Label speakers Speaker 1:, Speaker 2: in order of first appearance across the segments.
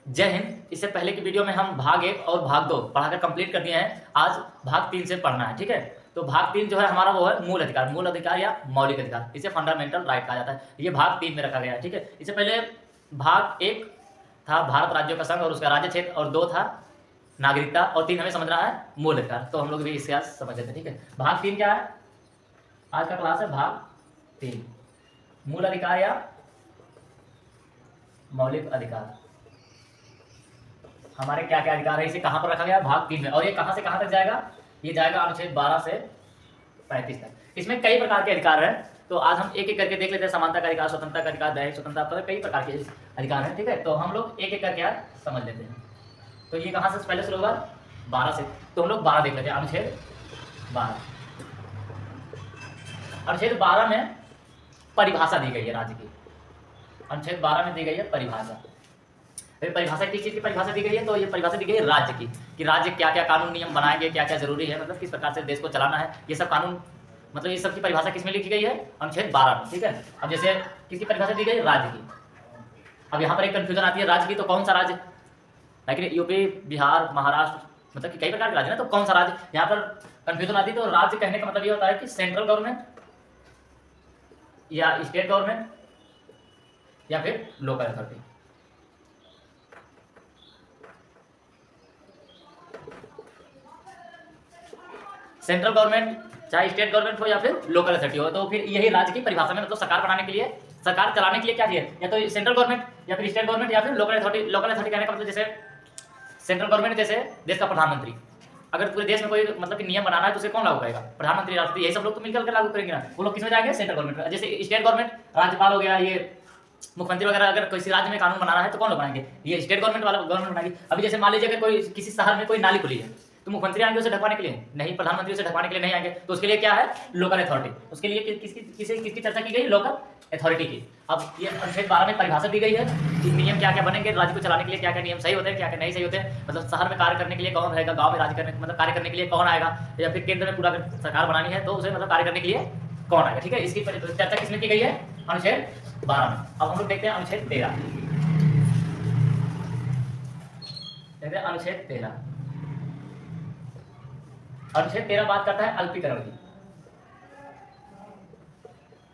Speaker 1: जय हिंद। इससे पहले की वीडियो में हम भाग 1 और भाग 2 पढ़ाकर कंप्लीट कर दिए हैं। आज भाग 3 से पढ़ना है, ठीक है। तो भाग 3 जो है हमारा वो है मूल अधिकार या मौलिक अधिकार, इसे फंडामेंटल राइट कहा जाता है। ये भाग 3 में रखा गया है, ठीक है। इससे पहले भाग 1 था भारत राज्यों का संघ और उसका राज्य क्षेत्र, और 2 था नागरिकता, और 3 हमें समझना है मूल अधिकार। तो हम लोग भी इसके आज समझ लेते हैं, ठीक है। भाग 3 क्या है? आज का क्लास है भाग 3, मूल अधिकार या मौलिक अधिकार। हमारे क्या क्या अधिकार है, इसे कहाँ पर रखा गया? भाग 3 में। और ये कहाँ से कहाँ तक जाएगा? ये जाएगा अनुच्छेद 12 से 35 तक। इसमें कई प्रकार के अधिकार हैं, तो आज हम एक एक करके देख लेते हैं। समानता का अधिकार, स्वतंत्रता का अधिकार, दैहिक स्वतंत्रता, कई प्रकार के अधिकार हैं, ठीक है। तो हम लोग एक एक करके आज समझ लेते हैं। तो ये कहाँ से पहले शुरू होगा? 12 से। तो हम लोग 12 देख लेते हैं। अनुच्छेद 12। अनुच्छेद 12 में परिभाषा दी गई है राज्य की। अनुच्छेद 12 में दी गई है परिभाषा। परिभाषा किस चीज़ की परिभाषा दी गई है? तो ये परिभाषा दी गई है राज्य की, कि राज्य क्या क्या कानून नियम बनाएंगे, क्या क्या जरूरी है, मतलब किस प्रकार से देश को चलाना है, ये सब कानून, मतलब ये सब की परिभाषा किसमें लिखी गई है? अनुच्छेद 12 में, ठीक है। अब जैसे किसकी परिभाषा दी गई? राज्य की। अब यहाँ पर एक कंफ्यूजन आती है, राज्य की तो कौन सा राज्य? लेकिन यूपी, बिहार, महाराष्ट्र, मतलब कि कई प्रकार के राज्य ना, तो कौन सा राज्य? यहाँ पर कंफ्यूजन आती है। तो राज्य कहने का मतलब ये होता है कि सेंट्रल गवर्नमेंट या स्टेट गवर्नमेंट या फिर लोकल अथॉरिटी। सेंट्रल गवर्नमेंट, चाहे स्टेट गवर्नमेंट हो या फिर लोकल अथॉरिटी हो, तो फिर यही राज्य की परिभाषा में, मतलब सरकार बनाने के लिए, सरकार चलाने के लिए क्या चाहिए? या तो सेंट्रल गवर्नमेंट या फिर स्टेट गवर्नमेंट या फिर लोकल अथॉरिटी। लोकल अथॉरिटी कहने का मतलब जैसे सेंट्रल गवर्नमेंट, जैसे देश का प्रधानमंत्री। अगर पूरे देश में कोई मतलब कि नियम बनाना है तो उसे कौन लागू करेगा? प्रधानमंत्री, राष्ट्रपति, यही सब लोग तो मिलकर लागू करेंगे ना। वो लोग किसमें जाएंगे? Central government. जैसे स्टेट गवर्नमेंट, राज्यपाल हो गया, ये मुख्यमंत्री वगैरह, अगर किसी राज्य में कानून बनाना है तो कौन लोग बनाएंगे? ये स्टेट गवर्नमेंट वाला गवर्नमेंट बनाएगी। अभी जैसे मान लीजिए अगर कोई किसी शहर में कोई नाली खुली है, तो मुख्यमंत्री आएंगे उसे ढकवाने के लिए? नहीं। प्रधानमंत्री उसे ढकवाने के लिए नहीं आएंगे। तो उसके लिए क्या है? Local authority. उसके लिए किसकी चर्चा की गई? लोकल अथॉरिटी की। अब ये अनुच्छेद 12 में परिभाषा दी गई है कि नियम क्या क्या बनेंगे, राज्य को चलाने के लिए क्या क्या नियम सही होते हैं, क्या क्या नहीं सही होते हैं। मतलब शहर में कार्य करने के लिए कौन रहेगा, गांव में राज्य करने मतलब कार्य करने के लिए कौन आएगा, या फिर केंद्र में पूरा सरकार बनानी है तो उसे मतलब कार्य करने के लिए कौन आएगा, ठीक है। इसकी चर्चा किसमें की गई है? अनुच्छेद 12 में। अब हम लोग देखते हैं अनुच्छेद 13। देखते हैं अनुच्छेद 13। अनुच्छेद 13 बात करता है अल्पीकरण की।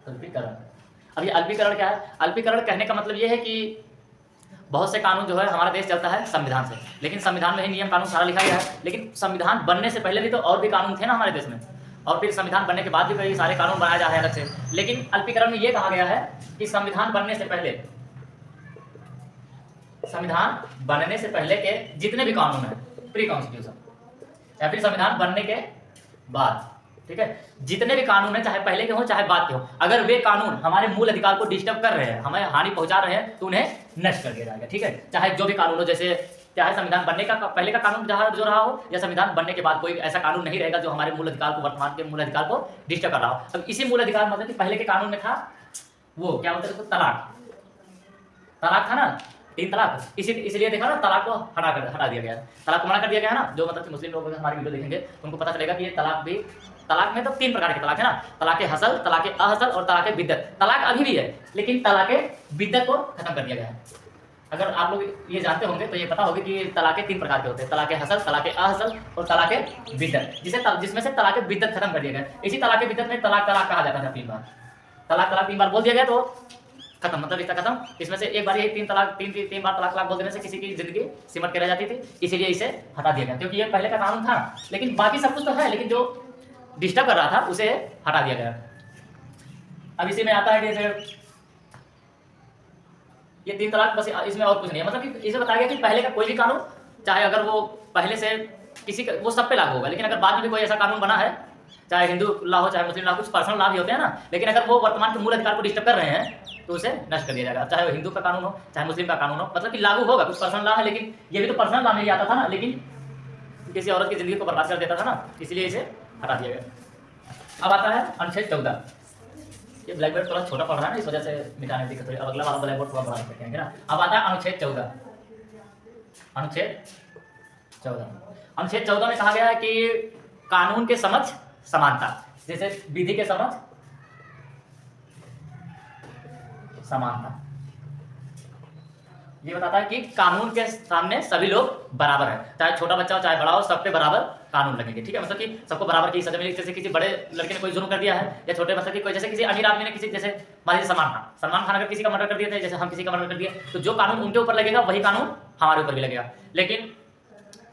Speaker 1: अल्पीकरण। अब ये अल्पीकरण क्या है? अल्पीकरण कहने का मतलब ये है कि बहुत से कानून जो है, हमारा देश चलता है संविधान से, लेकिन संविधान में ही नियम कानून सारा लिखा गया है। लेकिन संविधान बनने से पहले भी तो और भी कानून थे ना हमारे देश में, और फिर संविधान बनने के बाद भी कई सारे कानून बनाए जा रहे हैं अलग से। लेकिन अल्पीकरण में ये कहा गया है कि संविधान बनने से पहले, संविधान बनने से पहले के जितने भी कानून है, प्री कॉन्स्टिट्यूशन, या फिर संविधान बनने के बाद, ठीक है, जितने भी कानून है, चाहे पहले के हो चाहे बाद के हो, अगर वे कानून हमारे मूल अधिकार को डिस्टर्ब कर रहे हैं, हमें हानि पहुंचा रहे हैं, तो उन्हें नष्ट कर दिया जाएगा, ठीक है। चाहे जो भी कानून हो, जैसे चाहे संविधान बनने का पहले का कानून जो रहा हो, या संविधान बनने के बाद कोई ऐसा कानून नहीं रहेगा जो हमारे मूल अधिकार को, वर्तमान के मूल अधिकार को डिस्टर्ब कर रहा हो। अब इसी मूल अधिकार मतलब कि पहले के कानून में था वो क्या बोलते हैं, तलाक। तलाक था ना, 3 तलाक। इसलिए देखा ना, तलाक को हटा दिया गया है। तलाक को मना कर दिया गया है ना। जो मतलब कि मुस्लिम लोग हमारी वीडियो देखेंगे उनको पता चलेगा कि ये तलाक भी, तलाक में तो 3 प्रकार के तलाक है ना, तलाक हसल, तलाक अहसल और तलाक बिद्दत। तलाक अभी भी है, लेकिन तलाक बिद्दत को खत्म कर दिया गया है। अगर आप लोग ये जानते होंगे तो ये पता होगा कि तलाक 3 प्रकार के होते हैं, तलाक हसल, तलाक अहसल और तलाक बिद्दत, जिसमें से तलाक बिद्दत खत्म कर दिया गया। इसी तलाक बिद्दत में तलाक कहा जाता था 3 बार। तलाक 3 बार बोल दिया गया तो खत्म, मतलब इसका खत्म। इसमें से एक बार यही 3 बार तलाक बोल देने से किसी की जिंदगी सिमट के रह जाती थी, इसीलिए इसे हटा दिया गया, क्योंकि ये पहले का कानून था। लेकिन बाकी सब कुछ तो है, लेकिन जो डिस्टर्ब कर रहा था उसे हटा दिया गया। अब इसी में आता है कि जैसे ये 3 तलाक, बस इसमें और कुछ नहीं है। मतलब कि इसे बताया गया कि पहले का कोई भी कानून, चाहे अगर वो पहले से किसी का, वो सब पे लागू होगा। लेकिन अगर बाद में भी कोई ऐसा कानून बना है, चाहे हिंदू लॉ हो चाहे मुस्लिम लॉ, कुछ पर्सनल लॉ भी होते हैं ना, लेकिन अगर वो वर्तमान के मूल अधिकार को डिस्टर्ब कर रहे हैं तो उसे नष्ट कर दिया जाएगा। चाहे वो हिंदू का कानून हो चाहे मुस्लिम का कानून हो, मतलब कि लागू होगा। कुछ पर्सनल लॉ है, लेकिन ये भी तो पर्सनल लॉ में ही आता था ना, लेकिन किसी औरत की जिंदगी को बर्बाद कर देता था ना, इसलिए इसे हटा दिया गया। अब आता है अनुच्छेद 14। ये ब्लैक बोर्ड थोड़ा छोटा पड़ रहा है ना, इस वजह से मिटाने की दिक्कत हो रही है। अब अगला वाला ब्लैक बोर्ड थोड़ा बड़ा करके आएंगे ना। अब आता है अनुच्छेद 14। अनुच्छेद 14। अनुच्छेद 14 में कहा गया है कि कानून के समक्ष समानता, जैसे विधि के समक्ष समानता, ये बताता है कि कानून के सामने सभी लोग बराबर है, चाहे छोटा बच्चा हो चाहे बड़ा हो, सब पे बराबर कानून लगेंगे। ठीक है, मतलब कि सबको बराबर की सजा मिलेगी। जैसे किसी बड़े लड़के ने कोई जुर्म कर दिया है या छोटे, मतलब कि कोई जैसे किसी अमीर आदमी ने किसी, जैसे मान लीजिए सलमान खान अगर किसी का मर्डर कर दिया था, जैसे हम किसी का मर्डर कर दिया, तो जो कानून उनके ऊपर लगेगा वही कानून हमारे ऊपर भी लगेगा। लेकिन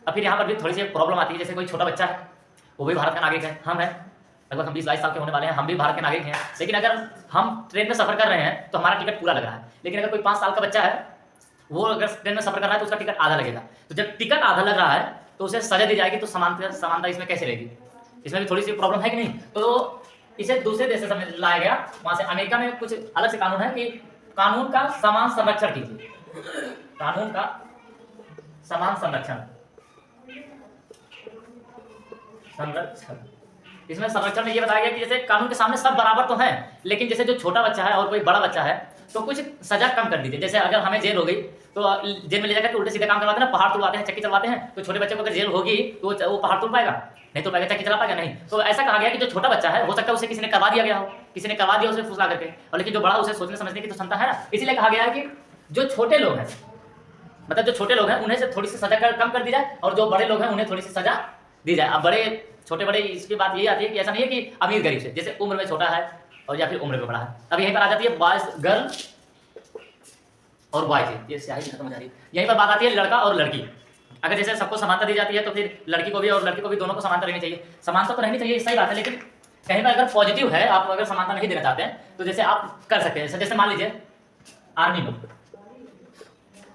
Speaker 1: अब फिर यहाँ पर भी थोड़ी सी प्रॉब्लम आती है। जैसे कोई छोटा बच्चा है, वो भी भारत का नागरिक है, हम है, लगभग हम 20-22 साल के होने वाले हैं, हम भी भारत के नागरिक हैं। लेकिन अगर हम ट्रेन में सफर कर रहे हैं तो हमारा टिकट पूरा लग रहा है। लेकिन अगर कोई 5 साल का बच्चा है, वो अगर ट्रेन में सफर कर रहा है तो उसका टिकट आधा लगेगा। तो जब टिकट आधा लग रहा है तो उसे सजा दी जाएगी, तो समानता इसमें कैसे रहेगी? इसमें भी थोड़ी सी प्रॉब्लम है कि नहीं? तो इसे दूसरे देश से लाया गया, वहां से अमेरिका में कुछ अलग से कानून है कि कानून का समान संरक्षण कीजिए, कानून का समान संरक्षण। इसमें संरक्षण में ये बताया गया कि जैसे कानून के सामने सब बराबर तो हैं, लेकिन जैसे जो छोटा बच्चा है और कोई बड़ा बच्चा है तो कुछ सजा कम कर दीजिए। जैसे अगर हमें जेल हो गई तो जेल में ले जाकर उल्टे सीधे काम करवाते हैं ना, पहाड़ तुड़वाते हैं, चक्की चलवाते हैं, तो छोटे बच्चे को अगर जेल होगी तो वो पहाड़ तुड़ पाएगा? नहीं तो पाएगा, चक्की चला पाएगा? नहीं। तो ऐसा कहा गया कि जो छोटा बच्चा है, हो सकता है उसे किसी ने करवा दिया गया हो, किसी ने करवा दिया उसे फुसला करके, और लेकिन जो बड़ा उसे सोचने समझने की तो क्षमता है ना, इसीलिए कहा गया है कि जो छोटे लोग हैं, मतलब जो छोटे लोग हैं उन्हें से थोड़ी सी सजा कम कर दी जाए, और जो बड़े लोग हैं उन्हें थोड़ी सी सजा दी जाए। अब बड़े छोटे बड़े इसकी बात ये आती है कि ऐसा नहीं है कि अमीर गरीब से, जैसे उम्र में छोटा है और या फिर उम्र में बड़ा है। अब यहीं पर आ जाती है बॉयज गर्ल और बॉयज, ये स्याही खत्म हो जा रही है। यहीं पर बात आती है लड़का और लड़की। अगर जैसे सबको समानता दी जाती है तो फिर लड़की को भी और लड़की को भी दोनों को समानता रहनी चाहिए। समानता तो रहनी चाहिए, सही बात है, लेकिन कहीं पर अगर पॉजिटिव है, आप अगर समानता नहीं देना चाहते हैं तो जैसे आप कर सकते हैं। जैसे मान लीजिए आर्मी में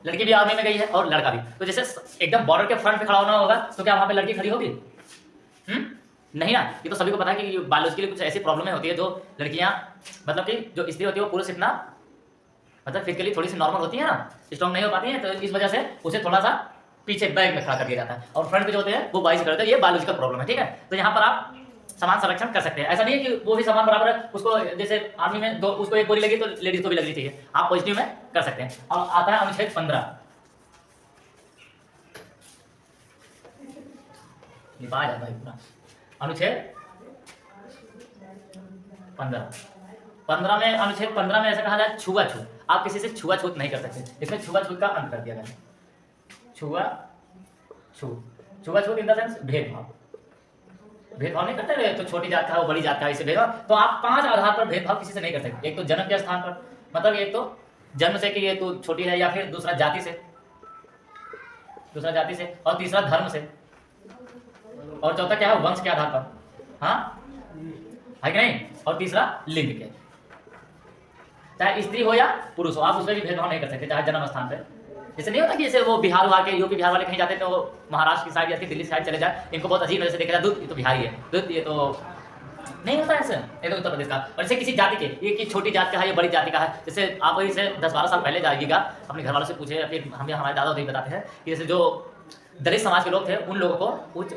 Speaker 1: लड़की भी आर्मी में गई है और लड़का भी, तो जैसे एकदम बॉर्डर के फ्रंट पे खड़ा होना होगा तो क्या वहां पे लड़की खड़ी होगी? नहीं ना। ये तो सभी को पता है कि बायोलॉजिकली कुछ ऐसी प्रॉब्लमें होती है जो लड़कियां, मतलब कि जो स्त्री होती है वो पुरुष इतना, मतलब फिजिकली थोड़ी सी नॉर्मल होती है ना, स्ट्रॉन्ग नहीं हो पाती है, तो इस वजह से उसे थोड़ा सा पीछे बैग में खड़ा कर दिया जाता है, और फ्रंट पे जो होते हैं वो बाई से करते हैं। ये बायोलॉजिकल प्रॉब्लम है, ठीक है। तो यहाँ पर आप समान संरक्षण कर सकते हैं। ऐसा नहीं है कि वो भी समान बराबर है, उसको जैसे आर्मी में दो उसको एक गोली लगी तो लेडीज को भी लगनी चाहिए, आप पॉजिटिव में कर सकते हैं। और आता है अनुच्छेद 15, निपा जाता है पूरा। अनुच्छेद 15 में, अनुच्छेद 15 में ऐसा कहा जाए छुआछूत, आप किसी से छुआछूत नहीं कर सकते। इसमें छुआछूत का अंत कर दिया गया है। छुआछूत इन द सेंस भेदभाव नहीं करते रहे, तो छोटी जात का हो बड़ी जात का इसे भेदभाव, तो आप 5 आधार पर भेदभाव किसी से नहीं कर सकते। एक तो जन्म के स्थान पर, मतलब एक तो जन्म से कि ये तो छोटी है, या फिर दूसरा जाति से, और तीसरा धर्म से, और चौथा क्या है वंश के आधार पर, हाँ है कि नहीं, और तीसरा लिंग के, चाहे स्त्री हो या पुरुष हो, आप उसमें भी भेदभाव नहीं कर सकते, चाहे जन्म स्थान पे। जैसे नहीं होता कि जैसे वो बिहार वाले, यूपी बिहार वाले कहीं जाते तो महाराष्ट्र की साइड या फिर दिल्ली साइड चले जाए, इनको बहुत अजीब नजर से देखा जाए, दूध ये तो बिहारी है, दूध ये तो नहीं होता ऐसे, ये तो उत्तर प्रदेश का। और जैसे किसी जाति के, ये कि छोटी जात का है, ये बड़ी जाति का है, जैसे आप वही से 10-12 साल पहले जाइएगा, अपने घर वालों से पूछे, या फिर हमारे दादा दादी बताते हैं कि जैसे जो दलित समाज के लोग थे उन लोगों को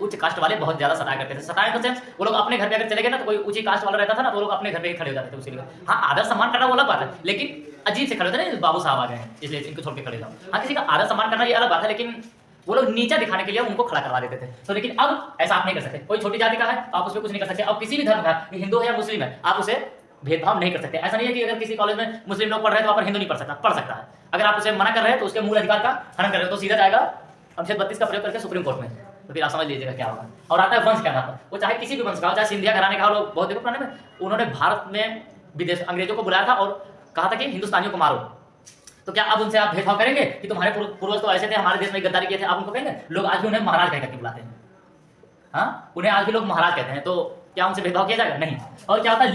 Speaker 1: उच्च कास्ट वाले बहुत ज्यादा सताया करते थे। सताया इन द सेंस वो लोग अपने घर पे अगर चले गए ना, तो कोई ऊंची कास्ट वाला रहता था ना, तो वो लोग अपने घर पे ही खड़े हो जाते थे उसी लिए। हाँ, आदर सम्मान करना वो अलग बात है, लेकिन अजीब से खड़े होते ना, बाबू साहब आ गए हैं इसलिए इनको छोड़ के खड़े जाओ। हाँ, किसी का आदर सम्मान करना ये अलग बात है, लेकिन वो लोग नीचा दिखाने के लिए उनको खड़ा करवा देते थे। तो लेकिन अब ऐसा आप नहीं कर सकते। कोई छोटी जाति का है आप उसमें कुछ नहीं कर सकते। अब किसी भी धर्म का, हिंदू है या मुस्लिम है, आप उसे भेदभाव नहीं कर सकते। ऐसा नहीं है कि अगर किसी कॉलेज में मुस्लिम लोग पढ़ रहे हैं तो वहाँ पर हिंदू नहीं पढ़ सकता है। अगर आप उसे मना कर रहे हैं तो उसके मूल अधिकार का हनन कर रहे हो, तो सीधा जाएगा अनुच्छेद 32 का प्रयोग करके सुप्रीम कोर्ट में। तो फिर आप समझ लीजिएगा क्या होगा। और आता है वंश के आधार पर, वो चाहे किसी भी वंश का हो, चाहे सिंधिया घराने का हो। लोग बहुत देखो पुराने में उन्होंने भारत में विदेश अंग्रेजों को बुलाया था और कहा था कि हिंदुस्तानियों को मारो। तो क्या अब उनसे आप भेदभाव करेंगे कि तुम्हारे पूर्वज तो ऐसे थे, हमारे देश में गद्दारी किए थे, आप उनको कहेंगे? लोग आज भी उन्हें महाराज कहकर के बुलाते हैं, हाँ, उन्हें आज भी लोग महाराज कहते हैं। तो क्या उनसे भेदभाव किया जाएगा? नहीं। और क्या होता है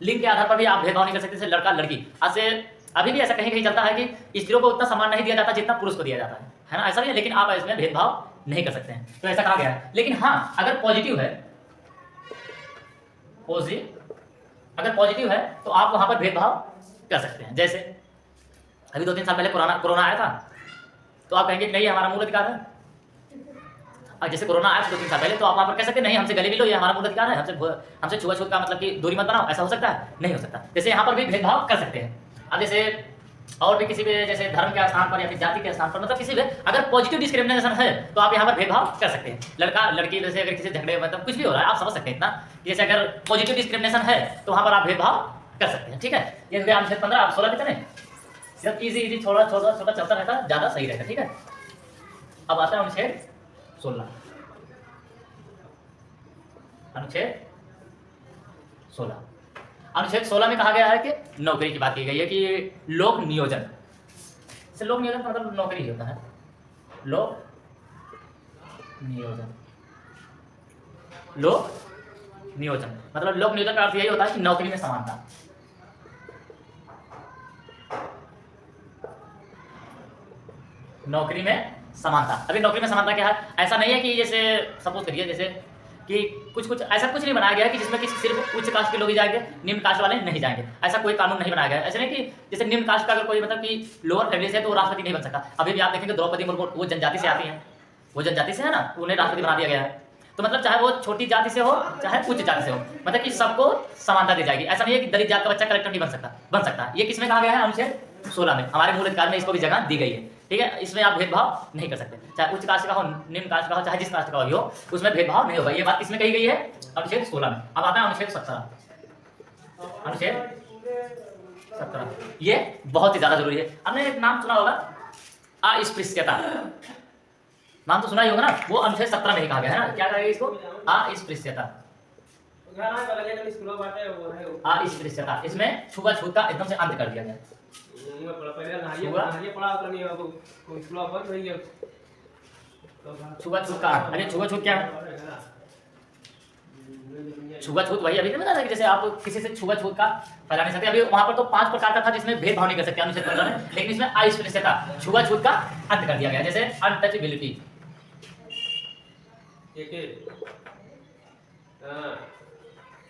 Speaker 1: लिंग के आधार पर भी आप भेदभाव नहीं कर सकते, जैसे लड़का लड़की। आज से अभी भी ऐसा कहीं कहीं चलता है कि स्त्रियों को उतना सम्मान नहीं दिया जाता जितना पुरुष को दिया जाता है ना, ऐसा नहीं है। लेकिन आप इसमें भेदभाव नहीं कर सकते हैं, तो ऐसा कहा गया है। लेकिन हाँ, अगर पॉजिटिव है, अगर पॉजिटिव है तो आप वहां पर भेदभाव कर सकते हैं। जैसे अभी 2-3 साल पहले कोरोना आया था, तो आप कहेंगे नहीं हमारा मूल अधिकार है। और जैसे कोरोना आया 2-3 साल पहले, तो आप वहां पर कह सकते हैं नहीं हमसे गले मिलो, ये हमारा मूल अधिकार है, हमसे छुआछूत का मतलब कि दूरी मत बनाओ, ऐसा हो सकता है? नहीं हो सकता। जैसे यहाँ पर भी भेदभाव कर सकते हैं। अब जैसे और भी किसी भी जैसे धर्म के स्थान पर या फिर जाति के स्थान पर, मतलब किसी भी अगर पॉजिटिव डिस्क्रिमिनेशन है तो आप यहाँ पर भेदभाव कर सकते हैं। लड़का लड़की जैसे अगर किसी झगड़े मतलब कुछ भी हो रहा है, आप समझ सकते हैं इतना, जैसे अगर पॉजिटिव डिस्क्रिमिनेशन है तो वहाँ पर आप भेदभाव कर सकते हैं, ठीक है। ये अनुच्छेद 15, आप 16 कितने सिर्फ इजी इजी छोटा छोटा छोटा चलता रहता, ज्यादा सही रहेगा। ठीक है, अब आता है अनुच्छेद 16। अनुच्छेद 16, अनुच्छेद 16 में कहा गया है कि नौकरी की बात की गई है कि लोक नियोजन, इसे लोक नियोजन का मतलब नौकरी ही होता है। लोक नियोजन, लोक नियोजन मतलब लोक नियोजन का अर्थ यही होता है कि नौकरी में समानता। नौकरी में समानता, अभी नौकरी में समानता क्या है? ऐसा नहीं है कि जैसे सपोज करिए जैसे कि कुछ ऐसा कुछ नहीं बनाया गया है कि जिसमें कि सिर्फ उच्च कास्ट के लोग ही जाएंगे, निम्न कास्ट वाले नहीं जाएंगे। ऐसा कोई कानून नहीं बनाया गया है। ऐसा नहीं कि जैसे निम्न कास्ट का अगर कोई मतलब कि लोअर फैमिली से है तो वो राष्ट्रपति नहीं बन सकता। अभी भी आप देखेंगे द्रौपदी मुर्मू वो जनजाति से आती हैं, वो जनजाति से है ना, उन्हें राष्ट्रपति बना दिया गया है। तो मतलब चाहे वो छोटी जाति से हो चाहे उच्च जाति से हो, मतलब कि सबको समानता दी जाएगी। ऐसा नहीं है कि दलित जात का बच्चा कलेक्टर नहीं बन सकता। ये किसमें कहा गया है? अनुच्छेद 16 में, हमारे मूल अधिकार में इसको भी जगह दी गई है। ठीक है, इसमें आप भेदभाव नहीं कर सकते, चाहे उच्च कास्ट का हो, निम्न कास्ट का हो, चाहे जिस कास्ट का हो, उसमें भेदभाव नहीं होगा। ये बात किसमें कही गई है? अनुच्छेद 16 में। अब आता है अनुच्छेद 17। अनुच्छेद 17 ये बहुत ही ज्यादा जरूरी है। आपने एक नाम सुना होगा, अस्पृश्यता, नाम तो सुना ही होगा ना, वो अनुच्छेद 17 में ही कहा गया है ना। क्या कहा गया इसको? अस्पृश्यता। अस्पृश्यता, इसमें छुआछूत का एकदम से अंत कर दिया गया। छुआछूत का, अरे छुआछूत क्या है? छुआछूत वही अभी बता था कि जैसे आप किसी से छुआछूत का फैला नहीं सकते। अभी वहां पर तो 5 प्रकार का था जिसमें भेदभाव नहीं कर सकते अनुच्छेद 15 में, लेकिन इसमें अस्पृश्यता, छुआछूत का अंत कर दिया गया। जैसे अनटचेबिलिटी,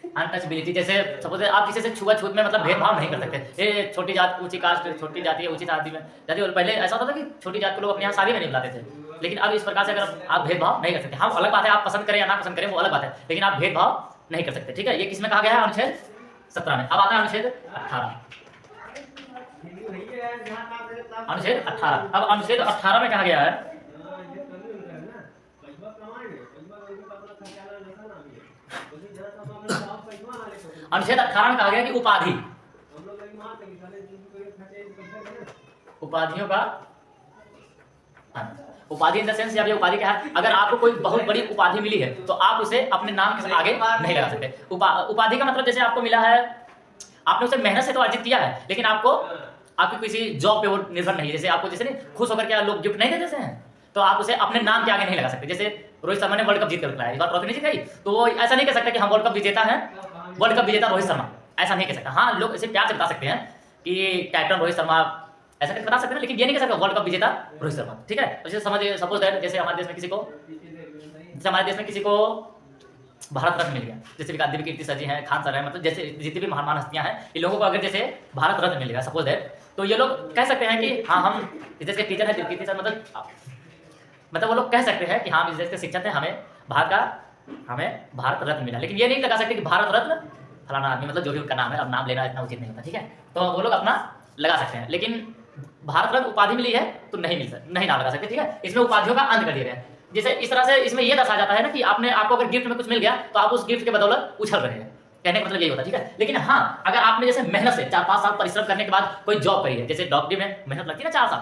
Speaker 1: अनटचेबिलिटी, जैसे सपोज आप किसी से छुआछूत में मतलब भेदभाव नहीं कर सकते। ये छोटी जात ऊंची कास्ट, छोटी जाति है ऊंची जाति में जाति, और पहले ऐसा होता था कि छोटी जात के लोग अपने यहाँ शादी में नहीं बुलाते थे, लेकिन अब इस प्रकार से अगर आप भेदभाव नहीं कर सकते। हाँ अलग बात है, आप पसंद करें या ना पसंद करें वो अलग बात है, लेकिन आप भेदभाव नहीं कर सकते। ठीक है, ये किसमें कहा गया है? अनुच्छेद 17 में। अब आता है अनुच्छेद 18। अनुच्छेद 18, अब अनुच्छेद 18 में कहा गया है अनुच्छेद 18 में कहा गया कि उपाधि, उपाधियों का उपाधि इन द सेंस, या उपाधि क्या है? अगर आपको कोई बहुत बड़ी उपाधि मिली है तो आप उसे अपने नाम के आगे नहीं लगा सकते। उपाधि का मतलब जैसे आपको मिला है, आपने उसे मेहनत से तो अर्जित किया है, लेकिन आपको आपकी किसी जॉब पे वो निर्भर नहीं। जैसे आपको जैसे नहीं खुश होकर के लोग गिफ्ट नहीं देते हैं, तो आप उसे अपने नाम के आगे नहीं लगा सकते। जैसे रोहित शर्मा ने वर्ल्ड कप जीत कर लाया, इस बार ट्रॉफी नहीं जीताई, तो वो ऐसा नहीं कह सकता कि हम वर्ल्ड कप विजेता हैं, वर्ल्ड कप विजेता रोहित शर्मा, ऐसा नहीं कह सकता। हाँ लोग इसे प्यार से बता सकते हैं कि कैप्टन रोहित शर्मा, ऐसा बता सकते हैं, लेकिन ये नहीं कह सकते वर्ल्ड कप विजेता रोहित शर्मा। ठीक है, जैसे समझिए सपोज दैट जैसे हमारे देश में किसी को भारत रत्न मिल गया, जैसे दिव्य कीर्ति सर जी हैं, खान सर हैं, मतलब जैसे जितनी भी महान हस्तियां हैं, इन लोगों को अगर जैसे भारत रत्न मिल गया सपोज दैट, तो ये लोग कह सकते हैं कि हाँ हम इस देश के टीचर हैं, दिव्य कीर्ति सर, मतलब वो लोग कह सकते हैं कि हम इस देश के शिक्षक हैं, हमें भारत रत्न मिला। लेकिन ये नहीं लगा सकते कि भारत रत्न फलाना आदमी, मतलब जो भी उनका नाम है, अब नाम लेना इतना उचित नहीं होता। ठीक है, तो वो लोग अपना लगा सकते हैं, लेकिन भारत रत्न उपाधि मिली है तो नहीं नाम लगा सकते। ठीक है, इसमें उपाधियों का अंत कर दिया गया। जैसे इस तरह से इसमें यह दर्शाया जाता है ना कि आपको अगर गिफ्ट में कुछ मिल गया तो आप उस गिफ्ट के बदौलत उछल रहे हैं, कहने का मतलब यही होता है। ठीक है, लेकिन हाँ अगर आपने जैसे मेहनत से 4-5 साल परिश्रम करने के बाद कोई जॉब करी है, जैसे डॉक्टरी में मेहनत लगती है ना 4 साल,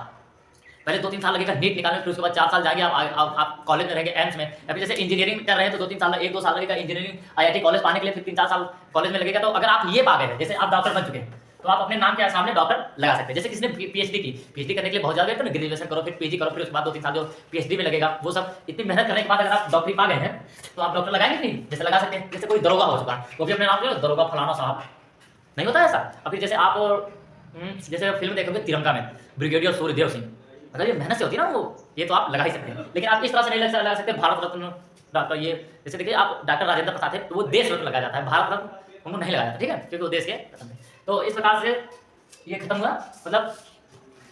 Speaker 1: पहले 2-3 साल लगेगा नीट निकालने, फिर उसके बाद 4 साल जाएंगे आप कॉलेज में रहेंगे, एम्स में, या फिर जैसे इंजीनियरिंग कर रहे हैं तो 2-3 साल 1-2 साल लगेगा इंजीनियरिंग IIT कॉलेज पाने के लिए, फिर 3-4 साल कॉलेज में लगेगा। तो अगर आप ये पा गए हैं, जैसे आप डॉक्टर बन चुके हैं, तो आप अपने नाम के सामने डॉक्टर लगा सकते हैं। जैसे किसी ने PhD करने के लिए बहुत ज़्यादा तो ग्रेजुएशन करो, फिर PG करो, फिर उसके बाद 2-3 साल जो PhD में लगेगा, वो सब इतनी मेहनत करने के बाद अगर आप डॉक्टरी पा गए हैं तो आप डॉक्टर लगाएंगे नहीं, जैसे लगा सकते हैं। जैसे कोई दरोगा हो चुका है, वो भी अपने नाम से दरोगा फलाना साहब, नहीं होता ऐसा। अब फिर जैसे आप जैसे फिल्म देखोगे तिरंगा में ब्रिगेडियर सूर्यदेव सिंह, अगर ये मेहनत से होती है ना वो, ये तो आप लगा ही सकते हैं। लेकिन आप इस तरह से नहीं लगा सकते भारत रत्न डॉक्टर, ये जैसे देखिए आप डॉक्टर राजेंद्र प्रसाद थे तो वो देश रत्न लगाया जाता है, भारत रत्न उनको नहीं लगाया जाता। ठीक है, क्योंकि वो देश के रत्न थे। तो इस प्रकार से ये खत्म हुआ। मतलब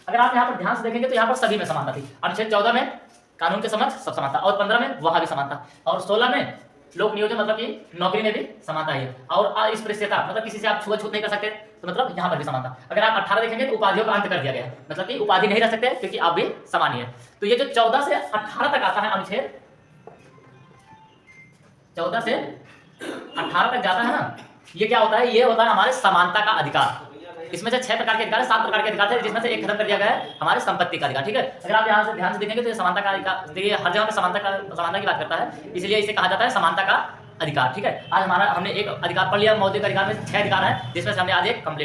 Speaker 1: अगर आप यहाँ पर ध्यान से देखेंगे तो यहाँ पर सभी में समानता थी। अनुच्छेद 14 में कानून के समक्ष सब समानता, और 15 में वहां भी समानता, और 16 में लोक नियोजन मतलब कि नौकरी में भी समानता है, और अस्पृश्यता मतलब किसी से आप छुआछूत नहीं कर सकते, तो मतलब यहाँ पर भी समानता। अगर आप 18 देखेंगे तो उपाधियों का अंत कर दिया गया है, मतलब कि उपाधि नहीं रख सकते क्योंकि आप भी समान ही है। तो ये जो 14 से 18 तक आता है अनुच्छेद, 14 से 18 तक जाता है ना, ये क्या होता है? ये होता है हमारे समानता का अधिकार। इसमें से 6 प्रकार के अधिकार है, 7 प्रकार के अधिकार थे, जिसमें से एक खत्म कर दिया गया है, हमारे संपत्ति का अधिकार। ठीक है, अगर आप यहाँ से ध्यान से देखेंगे तो ये समानता का अधिकार, देखिए हर जगह पे समानता की बात करता है, इसलिए इसे कहा जाता है समानता का अधिकार। ठीक है, आज हमने एक अधिकार पढ़ लिया, मौलिक अधिकार में 6 अधिकार है, जिसमें से हमने आज एक कंप्लीट